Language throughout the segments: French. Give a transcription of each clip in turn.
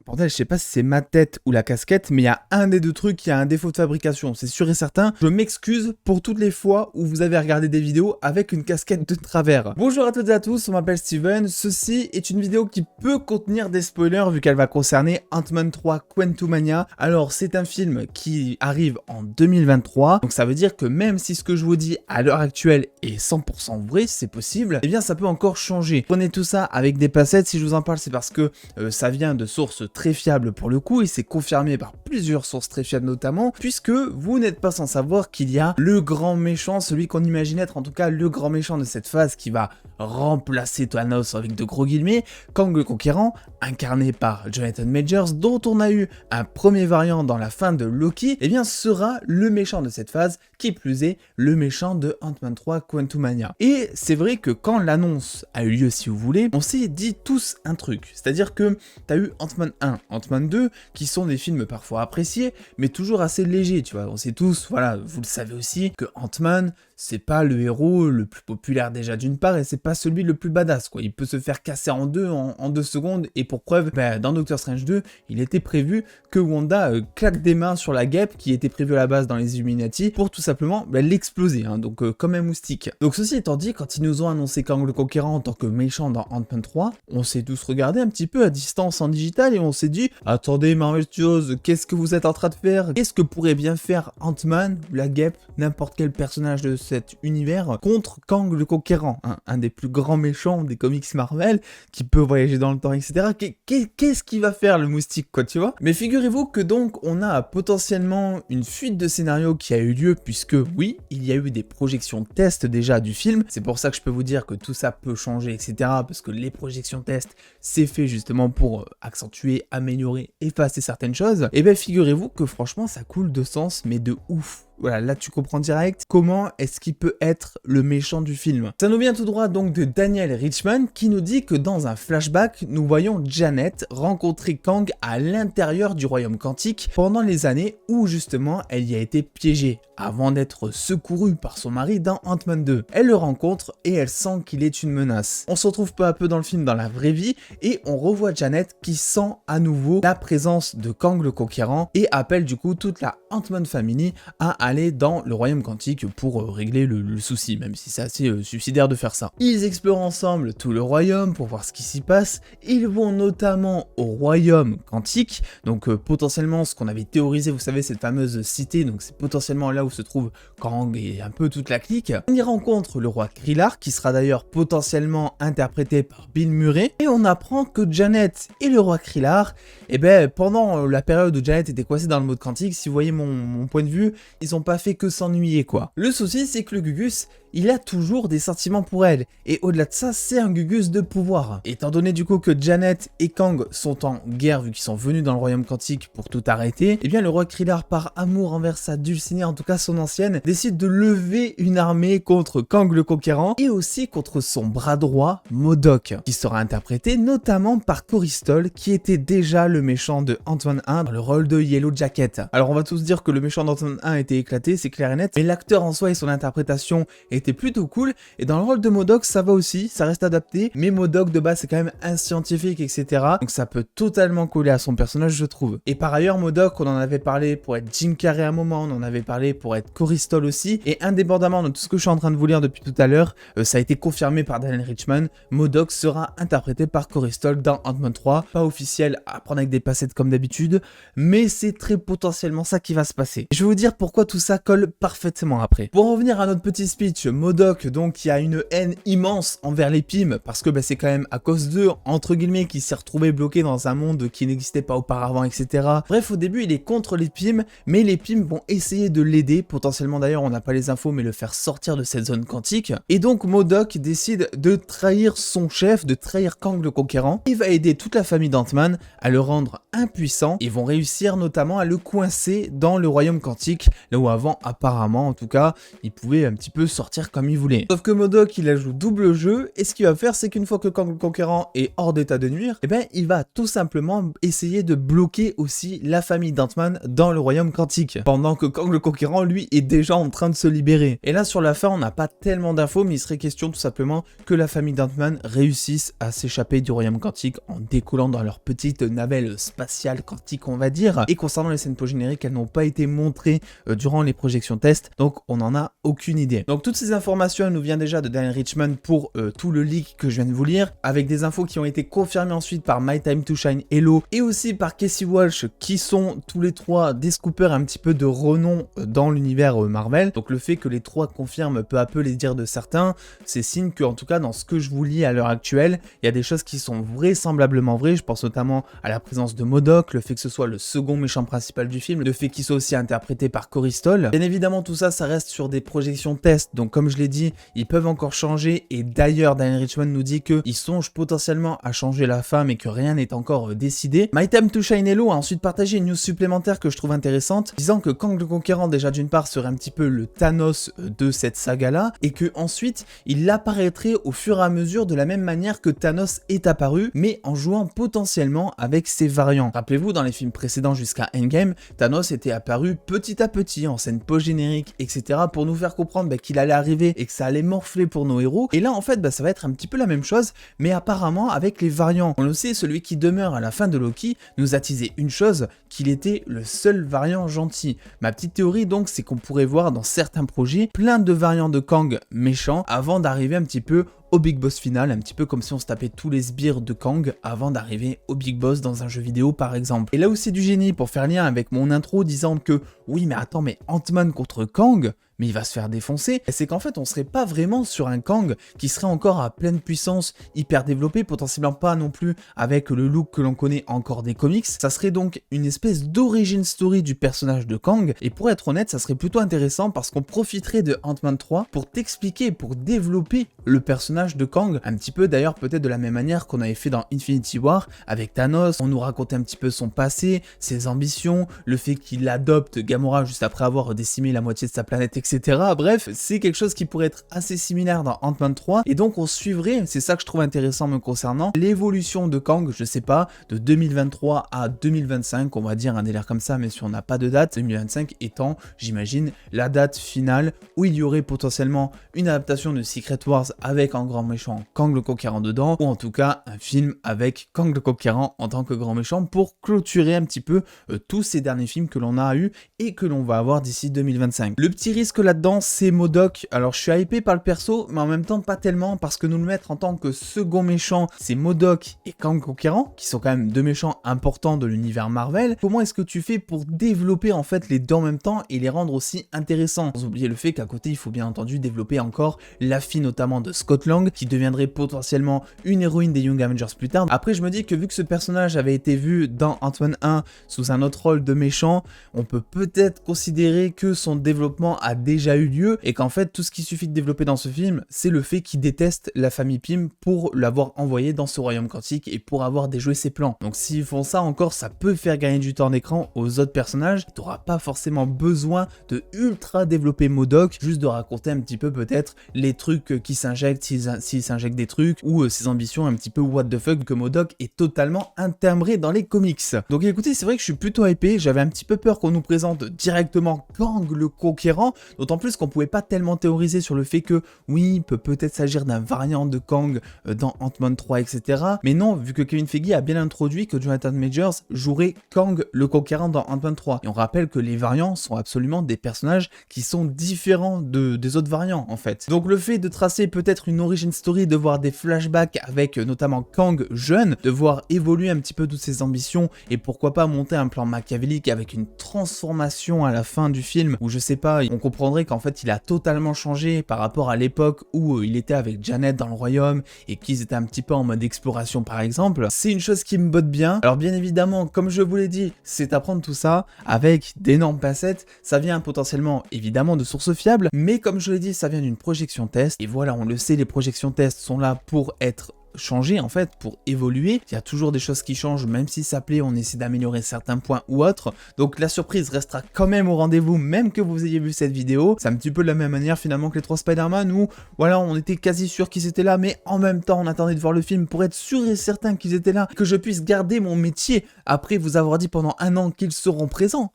bordel, je sais pas si c'est ma tête ou la casquette, mais il y a un des deux trucs qui a un défaut de fabrication, c'est sûr et certain. Je m'excuse pour toutes les fois où vous avez regardé des vidéos avec une casquette de travers. Bonjour à toutes et à tous, on m'appelle Steven. Ceci est une vidéo qui peut contenir des spoilers vu qu'elle va concerner Ant-Man 3 Quantumania. Alors, c'est un film qui arrive en 2023, donc ça veut dire que même si ce que je vous dis à l'heure actuelle est 100% vrai, c'est possible, eh bien ça peut encore changer. Prenez tout ça avec des pincettes. Si je vous en parle, c'est parce que ça vient de sources très fiable pour le coup, et c'est confirmé par plusieurs sources très fiables notamment, puisque vous n'êtes pas sans savoir qu'il y a le grand méchant, celui qu'on imagine être en tout cas le grand méchant de cette phase qui va remplacer Thanos avec de gros guillemets, Kang le Conquérant, incarné par Jonathan Majors, dont on a eu un premier variant dans la fin de Loki, et bien sera le méchant de cette phase, qui plus est le méchant de Ant-Man 3 Quantumania. Et c'est vrai que quand l'annonce a eu lieu, si vous voulez, on s'est dit tous un truc, c'est-à-dire que t'as eu Ant-Man 1, Ant-Man 2, qui sont des films parfois appréciés, mais toujours assez légers, tu vois. On sait tous, voilà, vous le savez aussi, que Ant-Man, c'est pas le héros le plus populaire déjà d'une part, et c'est pas celui le plus badass, quoi. Il peut se faire casser en deux en 2 secondes, et pour preuve, dans Doctor Strange 2, il était prévu que Wanda claque des mains sur la guêpe, qui était prévue à la base dans les Illuminati, pour tout simplement l'exploser, hein, donc comme un moustique. Donc ceci étant dit, quand ils nous ont annoncé Kang le Conquérant en tant que méchant dans Ant-Man 3, on s'est tous regardé un petit peu à distance en digital, et on s'est dit, attendez Marvel Studios, qu'est-ce que vous êtes en train de faire? Qu'est-ce que pourrait bien faire Ant-Man, la guêpe, n'importe quel personnage de cet univers contre Kang le Conquérant, hein, un des plus grands méchants des comics Marvel, qui peut voyager dans le temps, etc. Qu'est-ce qu'il va faire le moustique, quoi, tu vois? Mais figurez-vous que donc on a potentiellement une fuite de scénario qui a eu lieu, puisque oui, il y a eu des projections test déjà du film. C'est pour ça que je peux vous dire que tout ça peut changer, etc. Parce que les projections test, c'est fait justement pour accentuer, améliorer, effacer certaines choses. Et bien figurez-vous que franchement ça coule de sens, mais de ouf. Voilà, là tu comprends direct comment est-ce qu'il peut être le méchant du film. Ça nous vient tout droit donc de Daniel Richman qui nous dit que dans un flashback, nous voyons Janet rencontrer Kang à l'intérieur du royaume quantique pendant les années où justement elle y a été piégée avant d'être secourue par son mari dans Ant-Man 2. Elle le rencontre et elle sent qu'il est une menace. On se retrouve peu à peu dans le film dans la vraie vie et on revoit Janet qui sent à nouveau la présence de Kang le Conquérant et appelle du coup toute la Ant-Man Family à aller dans le royaume quantique pour régler le souci, même si c'est assez suicidaire de faire ça. Ils explorent ensemble tout le royaume pour voir ce qui s'y passe. Ils vont notamment au royaume quantique, donc potentiellement ce qu'on avait théorisé, vous savez, cette fameuse cité, donc c'est potentiellement là où se trouve Kang et un peu toute la clique. On y rencontre le roi Krillin, qui sera d'ailleurs potentiellement interprété par Bill Murray, et on apprend que Janet et le roi Krillin, et pendant la période où Janet était coincée dans le mode quantique, si vous voyez mon point de vue, ils ont pas fait que s'ennuyer, quoi. Le souci, c'est que le Gugus, il a toujours des sentiments pour elle, et au-delà de ça, c'est un Gugus de pouvoir. Étant donné du coup que Janet et Kang sont en guerre vu qu'ils sont venus dans le royaume quantique pour tout arrêter, et bien le roi Krillin, par amour envers sa dulcinée, en tout cas son ancienne, décide de lever une armée contre Kang le Conquérant, et aussi contre son bras droit, MODOK, qui sera interprété notamment par Corey Stoll, qui était déjà le méchant de Ant-Man 1 dans le rôle de Yellow Jacket. Alors on va tous dire que le méchant d'Ant-Man 1 était éclaté, c'est clair et net, mais l'acteur en soi et son interprétation était plutôt cool, et dans le rôle de MODOK ça va aussi, ça reste adapté, mais MODOK de base c'est quand même un scientifique, etc. Donc ça peut totalement coller à son personnage, je trouve. Et par ailleurs, MODOK, on en avait parlé pour être Jim Carrey à un moment, on en avait parlé pour être Corey Stoll aussi, et indépendamment de tout ce que je suis en train de vous lire depuis tout à l'heure, ça a été confirmé par Daniel Richman, MODOK sera interprété par Corey Stoll dans Ant-Man 3, pas officiel, à prendre avec des pincettes comme d'habitude, mais c'est très potentiellement ça qui va se passer. Je vais vous dire pourquoi tout ça colle parfaitement après. Pour en revenir à notre petit speech, MODOK donc qui a une haine immense envers les Pym, parce que c'est quand même à cause d'eux, entre guillemets, qui s'est retrouvé bloqué dans un monde qui n'existait pas auparavant, etc. Bref, au début il est contre les Pym, mais les Pym vont essayer de l'aider, potentiellement d'ailleurs on n'a pas les infos, mais le faire sortir de cette zone quantique, et donc MODOK décide de trahir son chef, de trahir Kang le Conquérant, et va aider toute la famille d'Ant-Man à le rendre impuissant, et vont réussir notamment à le coincer dans le royaume quantique, là où où avant, apparemment en tout cas, il pouvait un petit peu sortir comme il voulait. Sauf que MODOK, il a joué double jeu, et ce qu'il va faire, c'est qu'une fois que Kang le Conquérant est hors d'état de nuire, eh ben, il va tout simplement essayer de bloquer aussi la famille d'Ant-Man dans le royaume quantique, pendant que Kang le Conquérant, lui, est déjà en train de se libérer. Et là, sur la fin, on n'a pas tellement d'infos, mais il serait question tout simplement que la famille d'Ant-Man réussisse à s'échapper du royaume quantique en décollant dans leur petite navette spatiale quantique, on va dire. Et concernant les scènes post-génériques, elles n'ont pas été montrées durant les projections tests, donc on n'en a aucune idée. Donc toutes ces informations, elles nous viennent déjà de Daniel Richman pour tout le leak que je viens de vous lire, avec des infos qui ont été confirmées ensuite par My Time to Shine Hello, et aussi par Casey Walsh, qui sont tous les trois des scoopers un petit peu de renom dans l'univers Marvel. Donc le fait que les trois confirment peu à peu les dires de certains, c'est signe que, en tout cas dans ce que je vous lis à l'heure actuelle, il y a des choses qui sont vraisemblablement vraies. Je pense notamment à la présence de MODOK, le fait que ce soit le second méchant principal du film, le fait qu'il soit aussi interprété par Corey Stoll. Bien évidemment tout ça, ça reste sur des projections test, donc comme je l'ai dit, ils peuvent encore changer, et d'ailleurs Daniel Richman nous dit qu'ils songent potentiellement à changer la fin, mais que rien n'est encore décidé. My Time to Shine Hello a ensuite partagé une news supplémentaire que je trouve intéressante, disant que Kang le Conquérant, déjà d'une part, serait un petit peu le Thanos de cette saga-là, et que ensuite il apparaîtrait au fur et à mesure de la même manière que Thanos est apparu, mais en jouant potentiellement avec ses variants. Rappelez-vous, dans les films précédents jusqu'à Endgame, Thanos était apparu petit à petit en scène post-générique, etc., pour nous faire comprendre qu'il allait arriver et que ça allait morfler pour nos héros. Et là, en fait, ça va être un petit peu la même chose, mais apparemment avec les variants. On le sait, celui qui demeure à la fin de Loki nous a teasé une chose, qu'il était le seul variant gentil. Ma petite théorie donc, c'est qu'on pourrait voir dans certains projets plein de variants de Kang méchants avant d'arriver un petit peu au Big Boss final, un petit peu comme si on se tapait tous les sbires de Kang avant d'arriver au Big Boss dans un jeu vidéo par exemple. Et là où c'est du génie, pour faire lien avec mon intro disant que oui mais attends, mais Ant-Man contre Kang, mais il va se faire défoncer, et c'est qu'en fait on serait pas vraiment sur un Kang qui serait encore à pleine puissance, hyper développé, potentiellement pas non plus avec le look que l'on connaît encore des comics. Ça serait donc une espèce d'origin story du personnage de Kang, et pour être honnête ça serait plutôt intéressant parce qu'on profiterait de Ant-Man 3 pour t'expliquer, pour développer le personnage de Kang, un petit peu d'ailleurs peut-être de la même manière qu'on avait fait dans Infinity War avec Thanos. On nous racontait un petit peu son passé, ses ambitions, le fait qu'il adopte Gamora juste après avoir décimé la moitié de sa planète, etc. Bref, c'est quelque chose qui pourrait être assez similaire dans Ant-Man 3, et donc on suivrait, c'est ça que je trouve intéressant me concernant, l'évolution de Kang, je sais pas, de 2023 à 2025, on va dire un délire comme ça, mais si on n'a pas de date, 2025 étant, j'imagine, la date finale où il y aurait potentiellement une adaptation de Secret Wars avec un grand méchant Kang le Conquérant dedans, ou en tout cas un film avec Kang le Conquérant en tant que grand méchant pour clôturer un petit peu tous ces derniers films que l'on a eu et que l'on va avoir d'ici 2025. Le petit risque là-dedans, c'est MODOK. Alors je suis hypé par le perso, mais en même temps pas tellement, parce que nous le mettre en tant que second méchant, c'est MODOK et Kang le Conquérant, qui sont quand même deux méchants importants de l'univers Marvel. Comment est-ce que tu fais pour développer en fait les deux en même temps et les rendre aussi intéressants? Sans oublier le fait qu'à côté, il faut bien entendu développer encore la fille notamment de Scott Lang, qui deviendrait potentiellement une héroïne des Young Avengers plus tard. Après, je me dis que vu que ce personnage avait été vu dans Ant-Man 1 sous un autre rôle de méchant, on peut peut-être considérer que son développement a déjà eu lieu, et qu'en fait tout ce qu'il suffit de développer dans ce film, c'est le fait qu'il déteste la famille Pym pour l'avoir envoyé dans ce royaume quantique et pour avoir déjoué ses plans. Donc s'ils font ça encore, ça peut faire gagner du temps d'écran aux autres personnages. Tu n'auras pas forcément besoin de ultra développer MODOK, juste de raconter un petit peu peut-être les trucs qui s'injectent, s'ils s'injectent des trucs, ou ses ambitions un petit peu what the fuck, que MODOK est totalement intimbré dans les comics. Donc écoutez, c'est vrai que je suis plutôt hypé, j'avais un petit peu peur qu'on nous présente directement Kang le Conquérant, d'autant plus qu'on pouvait pas tellement théoriser sur le fait que oui, il peut peut-être s'agir d'un variant de Kang dans Ant-Man 3, etc. Mais non, vu que Kevin Feige a bien introduit que Jonathan Majors jouerait Kang le Conquérant dans Ant-Man 3. Et on rappelle que les variants sont absolument des personnages qui sont différents des autres variants en fait. Donc le fait de tracer peut-être une origin story, de voir des flashbacks avec notamment Kang jeune, de voir évoluer un petit peu toutes ses ambitions, et pourquoi pas monter un plan machiavélique avec une transformation à la fin du film, où je sais pas, on comprendrait qu'en fait il a totalement changé par rapport à l'époque où il était avec Janet dans le royaume et qu'ils étaient un petit peu en mode exploration par exemple. C'est une chose qui me botte bien. Alors bien évidemment, comme je vous l'ai dit, c'est à prendre tout ça avec d'énormes facettes. Ça vient potentiellement évidemment de sources fiables, mais comme je l'ai dit, ça vient d'une projection test, et voilà, on le sait, les projections test sont là pour être changer en fait, pour évoluer. Il y a toujours des choses qui changent, même si ça plaît, on essaie d'améliorer certains points ou autres. Donc la surprise restera quand même au rendez-vous, même que vous ayez vu cette vidéo. C'est un petit peu de la même manière finalement que les 3 Spider-Man, où voilà, on était quasi sûr qu'ils étaient là, mais en même temps on attendait de voir le film pour être sûr et certain qu'ils étaient là, que je puisse garder mon métier après vous avoir dit pendant un an qu'ils seront présents.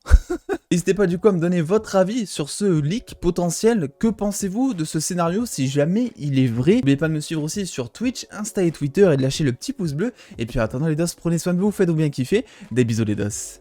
N'hésitez pas du coup à me donner votre avis sur ce leak potentiel. Que pensez-vous de ce scénario si jamais il est vrai? N'oubliez pas de me suivre aussi sur Twitch, Insta et Twitter et de lâcher le petit pouce bleu. Et puis en attendant les dos, prenez soin de vous, faites-vous bien kiffer. Des bisous les dos.